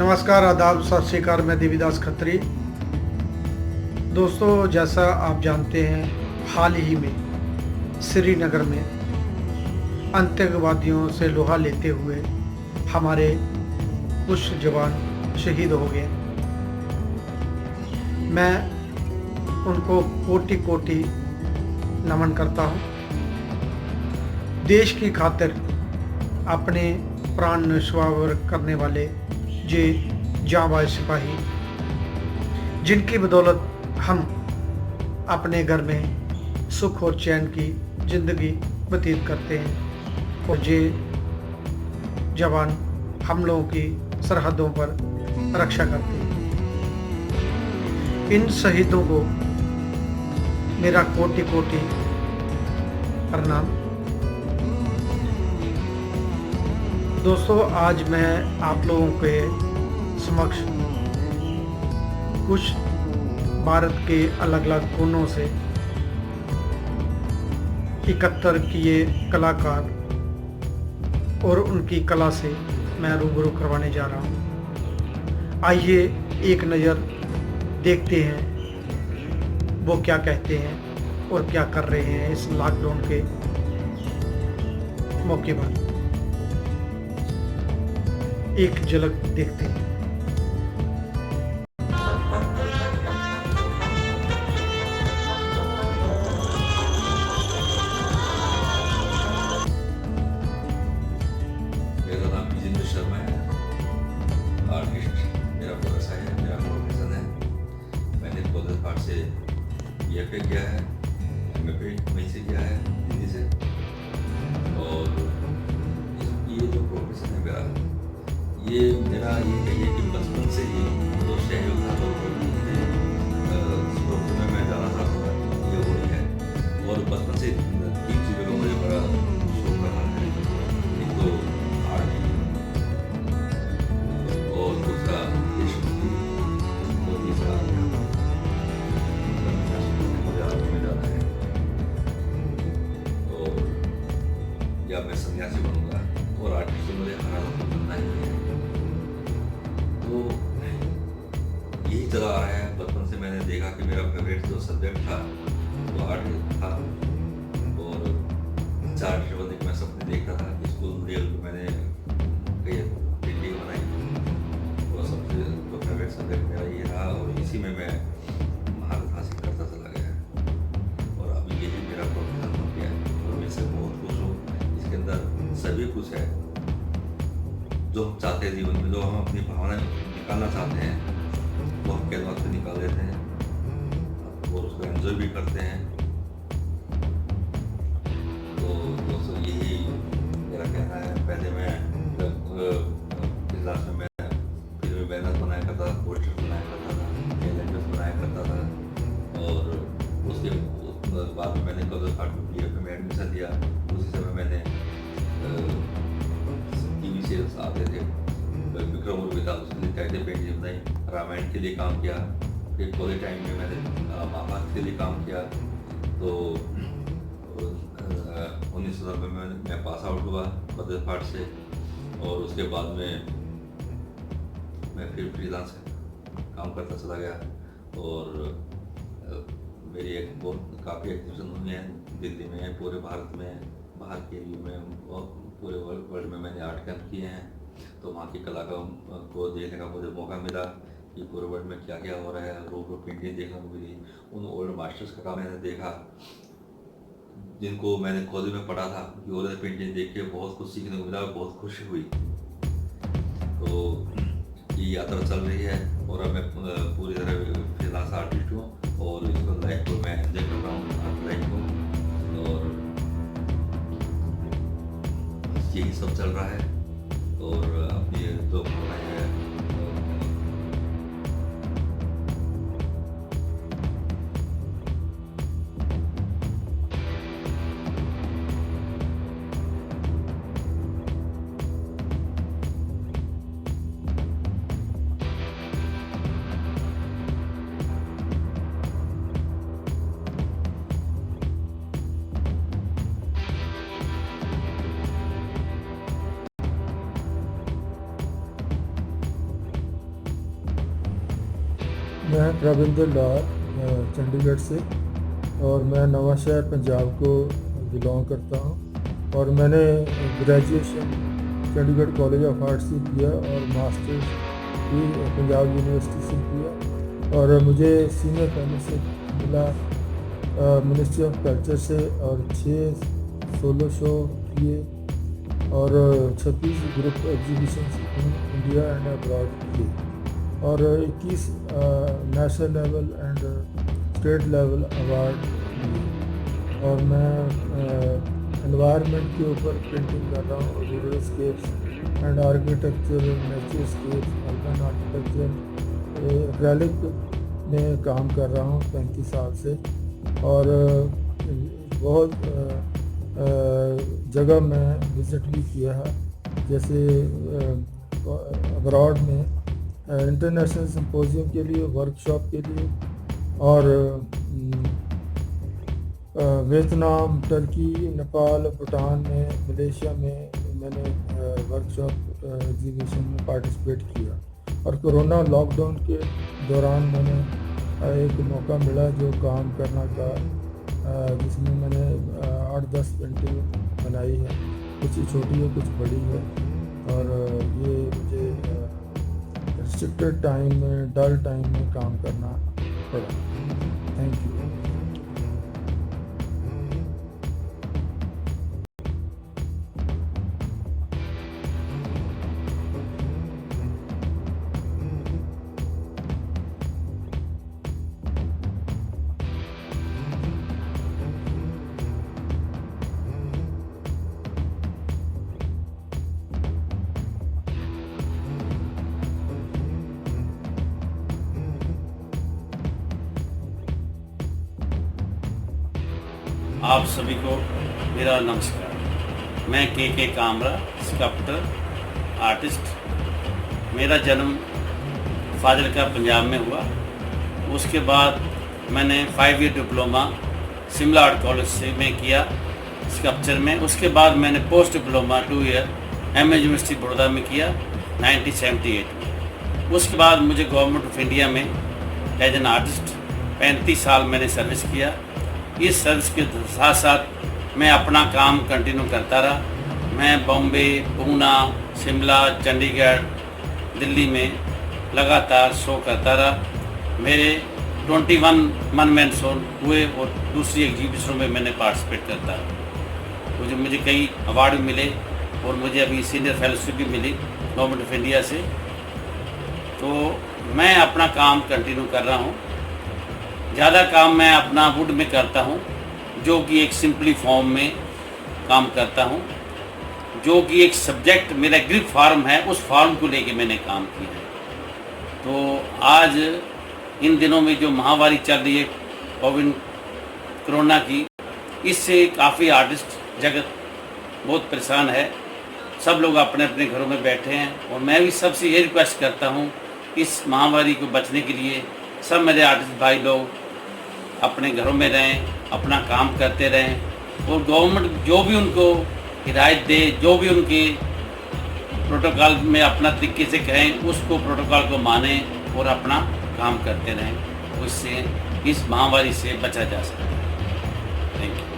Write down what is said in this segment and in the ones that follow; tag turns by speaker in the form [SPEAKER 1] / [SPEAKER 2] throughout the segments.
[SPEAKER 1] नमस्कार, आदाब, सत श्री अकाल। मैं देवीदास खत्री। दोस्तों, जैसा आप जानते हैं, हाल ही में श्रीनगर में आतंकवादियों से लोहा लेते हुए हमारे कुछ जवान शहीद हो गए। मैं उनको कोटि कोटि नमन करता हूँ। देश की खातिर अपने प्राण न्यौछावर करने वाले ये जांबाज सिपाही, जिनकी बदौलत हम अपने घर में सुख और चैन की जिंदगी व्यतीत करते हैं, और ये जवान हम लोगों की सरहदों पर रक्षा करते हैं। इन शहीदों को मेरा कोटि कोटि प्रणाम। दोस्तों, आज मैं आप लोगों के समक्ष कुछ भारत के अलग अलग कोनों से इकट्ठा किए कलाकार और उनकी कला से मैं रूबरू करवाने जा रहा हूँ। आइए एक नज़र देखते हैं वो क्या कहते हैं और क्या कर रहे हैं इस लॉकडाउन के मौके पर। एक झलक देखते हैं।
[SPEAKER 2] मेरा नाम विजेंद्र शर्मा है। आर्टिस्ट मेरा व्यवसाय है, मेरा प्रोफेशन है। मैंने कॉलेज पार्ट से BFA किया है, MFA वहीं से किया है, दिल्ली से। और ये जो प्रोफेशन है मेरा, ये कहिए कि बचपन से ही जो सहयोग था तो स्पोर्ट्स में मैं जाना चाहता था, ये वही है। और बचपन से 3 चीज़ों का मुझे बड़ा शौक रहा है। एक तो आर्ट, और दूसरा देशभक्ति, और तीसरा मुझे आर्मी में जाना है। और या मैं सन्यासी बनूंगा, और आर्टिस्ट से मुझे हरा बनना ही है। तो यही चला आ रहा है। बचपन से मैंने देखा कि मेरा फेवरेट जो सब्जेक्ट था वो आर्ट था, और चार्ट बनने के मैं सपने देखता था। स्कूल लेवल पे मैंने कई पेंटिंग बनाई, और सबसे जो फेवरेट सब्जेक्ट मेरा ये रहा, और इसी में मैं महारत हासिल करता चला गया। और अभी यही मेरा प्रोफेशन बन गया है, और मैं इससे बहुत खुश हूँ। इसके अंदर सभी कुछ है जो हम चाहते हैं जीवन में, जो हम अपनी भावना निकालना चाहते हैं, वो हम कैनवास पे निकाल देते हैं और उसको एंजॉय भी करते हैं। तो दोस्तों, यही मेरा कहना है। पहले मैं क्लास में मैं फिल्मी बैनर बनाया करता था, पोस्टर बनाया करता था, कैलेंडर्स बनाया करता था। और उसके बाद में मैंने कॉलेज पार्ट में BFA में एडमिशन लिया। उसी समय मैंने TV सीरियल्स आते थे, विक्रम और वेताल, उसके लिए कैसे पेंटिंग बनाई, रामायण के लिए काम किया। फिर कॉलेज टाइम में मैंने महाभारत के लिए काम किया। तो 1990 में मैं पास आउट हुआ कॉलेज पार्ट से, और उसके बाद में मैं फिर फ्रीलांस काम करता चला गया। और मेरी एक बहुत काफ़ी एग्जीबिशन हुई हैं दिल्ली में, पूरे भारत में, बाहर के लिए में, पूरे वर्ल्ड में मैंने आर्ट कैंप किए हैं। तो वहाँ की कला को देखने का मुझे मौका मिला कि पूरे वर्ल्ड में क्या क्या हो रहा है। रूबरू पेंटिंग देखने को मिली, उन ओल्ड मास्टर्स का काम मैंने देखा जिनको मैंने कॉलेज में पढ़ा था, कि ओल्ड पेंटिंग देख के बहुत कुछ सीखने को मिला, बहुत खुशी हुई। तो ये यात्रा चल रही है, और अब मैं पूरी तरह फ्रीलांस आर्टिस्ट हूँ, और इसको लाइफ को मैं एंजॉय कर रहा हूँ, आर्ट लाइफ को। और यही सब चल रहा है। और अपनी जो है
[SPEAKER 3] मैं प्रविंदर लाल चंडीगढ़ से और मैं नवांशहर पंजाब को बिलोंग करता हूँ और मैंने graduation Chandigarh college of arts से किया और मास्टर्स भी पंजाब यूनिवर्सिटी से किया और मुझे सीनियर फेलोशिप मिला मिनिस्ट्री ऑफ कल्चर से और 6 सोलो शो किए और 26 group exhibitions in India and abroad किए और 21 national level and state level award लिए और मैं एनवायरनमेंट के ऊपर पेंटिंग कर रहा हूँ, rural scapes and architecture, nature scapes, urban architecture, acrylic में काम कर रहा हूँ 35 साल से और बहुत जगह मैं विज़िट भी किया है, जैसे अब्रॉड में इंटरनेशनल सिंपोजियम के लिए, वर्कशॉप के लिए और वियतनाम, टर्की, नेपाल, भूटान में, मलेशिया में मैंने वर्कशॉप एग्जीबिशन में पार्टिसिपेट किया और कोरोना लॉकडाउन के दौरान मैंने एक मौका मिला जो काम करना का, जिसमें मैंने 8-10 पेंटिंग बनाई है, कुछ छोटी है कुछ बड़ी है और ये मुझे रिस्ट्रिक्टेड टाइम में, डल टाइम में काम करना पड़ा। Thank you.
[SPEAKER 4] आप सभी को मेरा नमस्कार। मैं के कामरा, स्कल्पटर, आर्टिस्ट। मेरा जन्म फाजिलका पंजाब में हुआ। उसके बाद मैंने 5 year diploma Shimla art college से मैं किया स्कल्पचर में। उसके बाद मैंने post diploma 2 year M university Baroda में किया 1978 में। उसके बाद मुझे गवर्नमेंट ऑफ इंडिया में एज एन आर्टिस्ट 35 साल मैंने सर्विस किया। इस सर्विस के साथ साथ मैं अपना काम कंटिन्यू करता रहा। मैं बॉम्बे, पूना, शिमला, चंडीगढ़, दिल्ली में लगातार शो करता रहा। मेरे 21 वन मैन शो हुए और दूसरी एग्जीबिशनों में मैंने पार्टिसिपेट करता रहा। मुझे कई अवार्ड भी मिले और मुझे अभी सीनियर फेलोशिप भी मिली गवर्नमेंट ऑफ इंडिया से। तो मैं अपना काम कंटिन्यू कर रहा हूँ। ज़्यादा काम मैं अपना वुड में करता हूँ, जो कि एक सिंपली फॉर्म में काम करता हूँ, जो कि एक सब्जेक्ट मेरा ग्रिप फार्म है, उस फार्म को लेके मैंने काम किया है। तो आज इन दिनों में जो महामारी चल रही है कोविड कोरोना की, इससे काफ़ी आर्टिस्ट जगत बहुत परेशान है। सब लोग अपने अपने घरों में बैठे हैं और मैं भी सबसे ये रिक्वेस्ट करता हूँ, इस महामारी को बचने के लिए सब मेरे आर्टिस्ट भाई लोग अपने घरों में रहें, अपना काम करते रहें और गवर्नमेंट जो भी उनको हिदायत दे, जो भी उनके प्रोटोकॉल में अपना तरीके से कहें, उसको प्रोटोकॉल को मानें और अपना काम करते रहें। उससे इस महामारी से बचा जा सकता है। Thank you.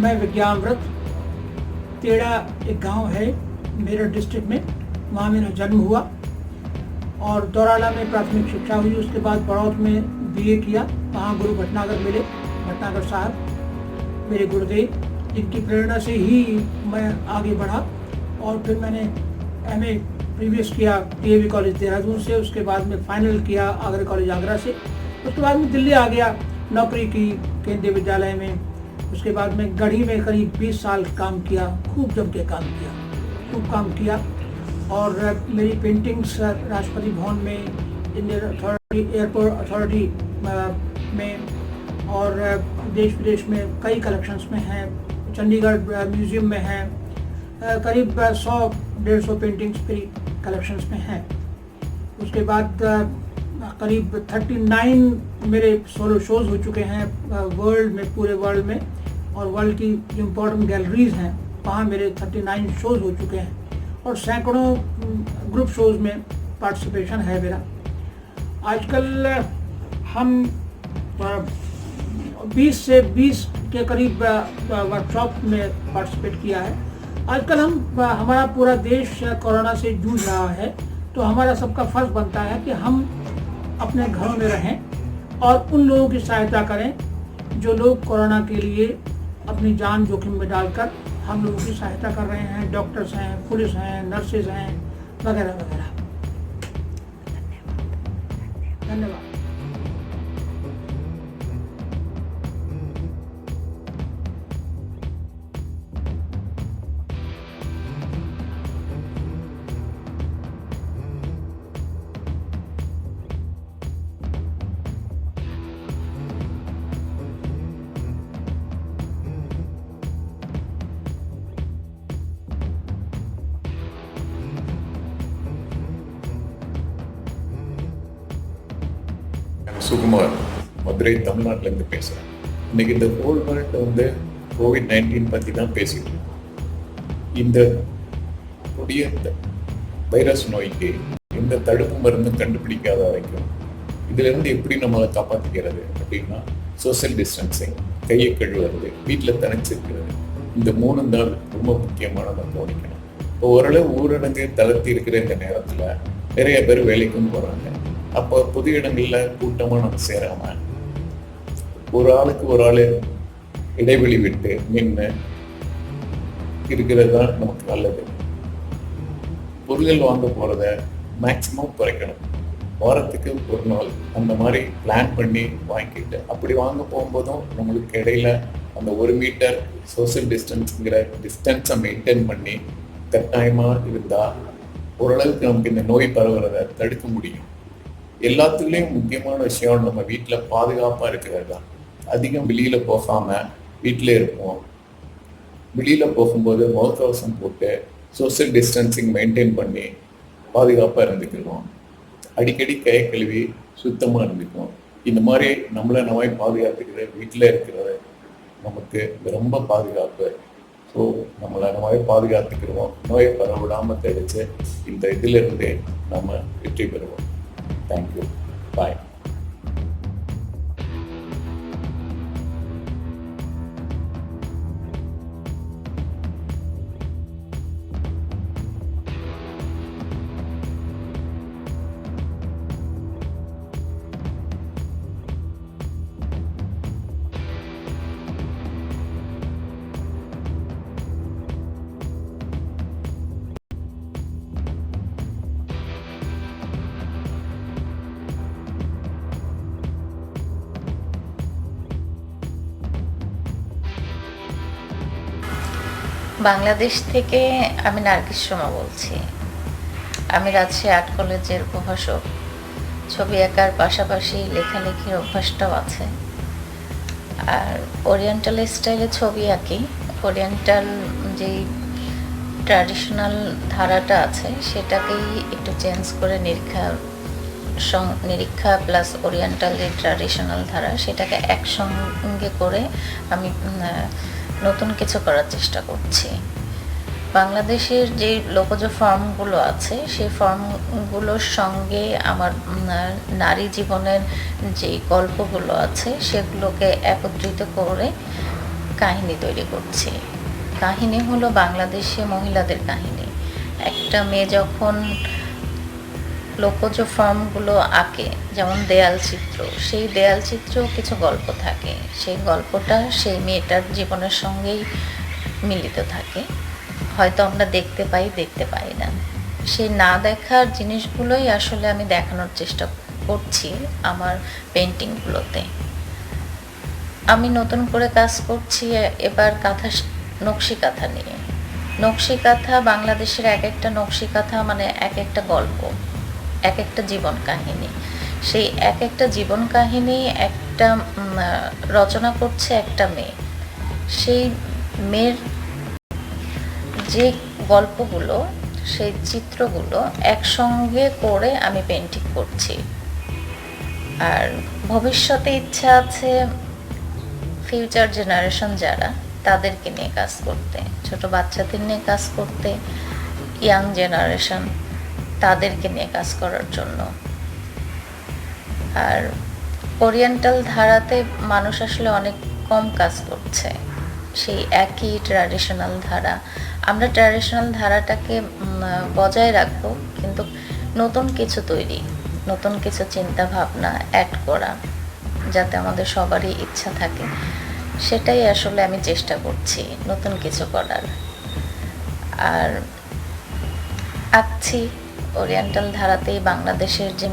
[SPEAKER 5] मैं विज्ञानव्रत, तेड़ा एक गांव है मेरठ डिस्ट्रिक्ट में, वहाँ मेरा जन्म हुआ और दौराला में प्राथमिक शिक्षा हुई। उसके बाद बड़ौत में बीए किया। वहाँ गुरु भटनागर मिले, भटनागर साहब मेरे गुरुदेव, जिनकी प्रेरणा से ही मैं आगे बढ़ा और फिर मैंने एमए प्रीवियस किया डीएवी कॉलेज देहरादून से। उसके बाद में फाइनल किया आगरा कॉलेज आगरा से। उसके बाद में दिल्ली आ गया, नौकरी की केंद्रीय विद्यालय में। उसके बाद में गढ़ी में करीब 20 साल काम किया, खूब जम के काम किया, खूब काम किया और मेरी पेंटिंग्स राष्ट्रपति भवन में, इंडियन अथॉरिटी, एयरपोर्ट अथॉरिटी में और देश विदेश में कई कलेक्शंस में हैं। चंडीगढ़ म्यूज़ियम में हैं। करीब 100-150 पेंटिंग्स मेरी कलेक्शंस में हैं। उसके बाद करीब 39 मेरे सोलो शोज़ हो चुके हैं वर्ल्ड में, पूरे वर्ल्ड में, और वर्ल्ड की जो इम्पोर्टेंट गैलरीज हैं वहाँ मेरे 39 शोज़ हो चुके हैं और सैकड़ों ग्रुप शोज़ में पार्टिसिपेशन है मेरा। आजकल हम 20 से 20 के करीब वर्कशॉप में पार्टिसिपेट किया है। आजकल हमारा पूरा देश कोरोना से जूझ रहा है, तो हमारा सबका फ़र्ज़ बनता है कि हम अपने घरों में रहें और उन लोगों की सहायता करें जो लोग कोरोना के लिए अपनी जान जोखिम में डालकर हम लोगों की सहायता कर रहे हैं। डॉक्टर्स हैं, पुलिस हैं, नर्सेज हैं, वगैरह वगैरह। धन्यवाद।
[SPEAKER 6] சுகுமார், மதுரை, தமிழ்நாட்டிலேருந்து பேசுகிறேன். இன்றைக்கி இந்த ஹோல் வேர்ல்டு வந்து COVID-19 பற்றி தான் பேசிட்டு இருக்கோம். இந்த கொடிய வைரஸ் நோய்க்கு எந்த தடுப்பு மருந்தும் கண்டுபிடிக்காத வரைக்கும் இதிலிருந்து எப்படி நம்மளை காப்பாற்றிக்கிறது அப்படின்னா சோசியல் டிஸ்டன்சிங், கையை கழுவுறது, வீட்டில் தனிச்சிருக்கிறது, இந்த 3 தான் ரொம்ப முக்கியமானதை கவனிக்கணும். இப்போ ஓரளவு ஊரடங்கு தளர்த்தி இருக்கிற இந்த நேரத்தில் நிறைய பேர் வேலைக்கும் போகிறாங்க. அப்போ பொது இடங்களில் கூட்டமாக நம்ம சேராமல் ஒரு ஆளுக்கு ஒரு ஆள் இடைவெளி விட்டு நின்று இருக்கிறது தான் நமக்கு நல்லது. பொருள்கள் வாங்க போகிறத மேக்சிமம் குறைக்கணும். வாரத்துக்கு ஒரு நாள் அந்த மாதிரி பிளான் பண்ணி வாங்கிக்கிட்டு அப்படி வாங்க போகும்போதும் நம்மளுக்கு இடையில அந்த 1 மீட்டர் சோசியல் டிஸ்டன்ஸுங்கிற டிஸ்டன்ஸை மெயின்டைன் பண்ணி கட்டாயமாக இருந்தால் ஓரளவுக்கு நமக்கு இந்த நோய் பரவுறதை தடுக்க முடியும். எல்லாத்துலேயும் முக்கியமான விஷயம் நம்ம வீட்டில் பாதுகாப்பாக இருக்கிறது தான். அதிகம் வெளியில் போகாமல் வீட்டில் இருப்போம். வெளியில் போகும்போது முகக்கவசம் போட்டு சோசியல் டிஸ்டன்சிங் மெயின்டைன் பண்ணி பாதுகாப்பாக இருந்துக்குவோம். அடிக்கடி கை கழுவி சுத்தமாக இருந்துக்குவோம். இந்த மாதிரி நம்மளை நம்ம பாதுகாத்துக்கிற வீட்டில் இருக்கிறது நமக்கு ரொம்ப பாதுகாப்பு. ஸோ நம்மளை நம்ம பாதுகாத்துக்கிடுவோம். நோயை பரவிடாமல் தெரிச்சு இந்த இதிலிருந்தே நம்ம வெற்றி பெறுவோம். தேங்க்யூ. பாய்.
[SPEAKER 7] বাংলাদেশ থেকে আমি নার্গিস শর্মা বলছি। আমি রাজশাহী আর্ট কলেজের প্রভাষক। ছবি আঁকার পাশাপাশি লেখালেখির অভ্যাসটাও আছে। আর ওরিয়েন্টাল স্টাইলে ছবি আঁকি। ওরিয়েন্টাল যেই ট্র্যাডিশনাল ধারাটা আছে সেটাকেই একটু চেঞ্জ করে নিরীক্ষা প্লাস ওরিয়েন্টাল যে ট্র্যাডিশনাল ধারা সেটাকে একসঙ্গে করে আমি নতুন কিছু করার চেষ্টা করছি। বাংলাদেশের যে লোকজ ফর্মগুলো আছে সেই ফর্মগুলোর সঙ্গে আমার নারী জীবনের যে গল্পগুলো আছে সেগুলোকে একত্রিত করে কাহিনী তৈরি করছি। কাহিনী হলো বাংলাদেশে মহিলাদের কাহিনী। একটা মেয়ে যখন লোকজ ফর্মগুলো আঁকে, যেমন দেয়াল চিত্র, সেই দেয়াল চিত্রেও কিছু গল্প থাকে। সেই গল্পটা সেই মেয়েটার জীবনের সঙ্গেই মিলিত থাকে। হয়তো আমরা দেখতে পাই না। সেই না দেখার জিনিসগুলোই আসলে আমি দেখানোর চেষ্টা করছি আমার পেন্টিংগুলোতে। আমি নতুন করে কাজ করছি এবার নকশি কাঁথা নিয়ে। নকশিকাথা বাংলাদেশের এক একটা নকশিকাথা মানে এক একটা গল্প, এক একটা জীবন কাহিনী। সেই এক একটা জীবন কাহিনী একটা রচনা করছে একটা মেয়ে। সেই মেয়ের যে গল্পগুলো, সেই চিত্রগুলো একসঙ্গে করে আমি পেন্টিং করছি। আর ভবিষ্যতে ইচ্ছা আছে ফিউচার জেনারেশন যারা, তাদেরকে নিয়ে কাজ করতে, ছোট বাচ্চাদের নিয়ে কাজ করতে, ইয়াং জেনারেশন তাদেরকে নিয়ে কাজ করার জন্য। আর ওরিয়েন্টাল ধারাতে মানুষ আসলে অনেক কম কাজ করছে, সেই একই ট্র্যাডিশনাল ধারা। আমরা ট্র্যাডিশনাল ধারাটাকে বজায় রাখবো, কিন্তু নতুন কিছু তৈরি, নতুন কিছু চিন্তা ভাবনা অ্যাড করা, যাতে আমাদের সবারই ইচ্ছা থাকে, সেটাই আসলে আমি চেষ্টা করছি নতুন কিছু করার। আর আঁকছি ওরিয়েন্টাল ধারাতেই বাংলাদেশের যে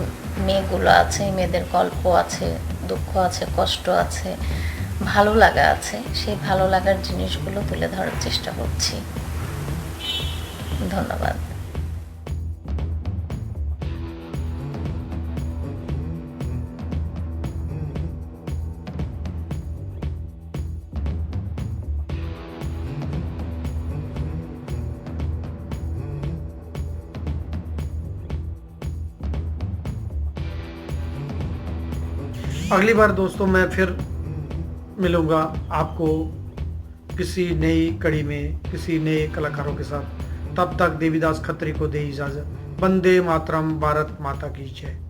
[SPEAKER 7] মেয়েগুলো আছে, মেয়েদের গল্প আছে, দুঃখ আছে, কষ্ট আছে, ভালো লাগা আছে, সেই ভালো লাগার জিনিসগুলো তুলে ধরার চেষ্টা করছি। ধন্যবাদ।
[SPEAKER 1] अगली बार दोस्तों मैं फिर मिलूँगा आपको किसी नई कड़ी में, किसी नए कलाकारों के साथ। तब तक देवीदास खत्री को दे इजाज़त। वंदे मातरम, भारत माता की जय।